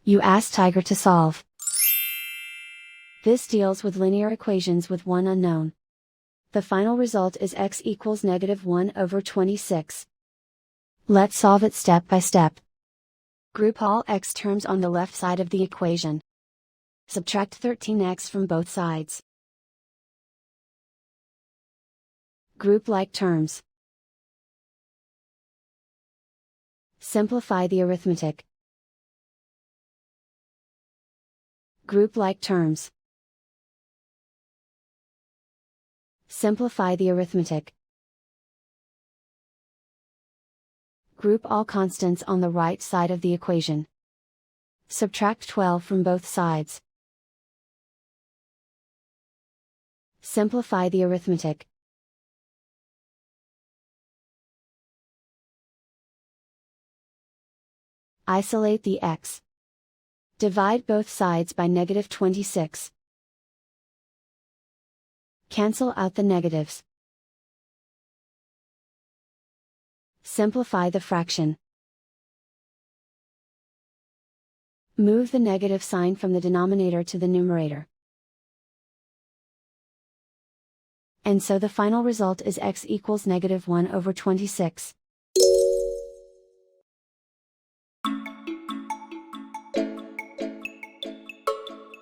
You ask Tiger to solve. This deals with linear equations with one unknown. The final result is x equals -1/26. Let's solve it step by step. Group all x terms on the left side of the equation. Subtract 13x from both sides. Group like terms. Simplify the arithmetic. Group like terms. Simplify the arithmetic. Group all constants on the right side of the equation. Subtract 12 from both sides. Simplify the arithmetic. Isolate the x. Divide both sides by -26. Cancel out the negatives. Simplify the fraction. Move the negative sign from the denominator to the numerator. And so the final result is x equals -1/26.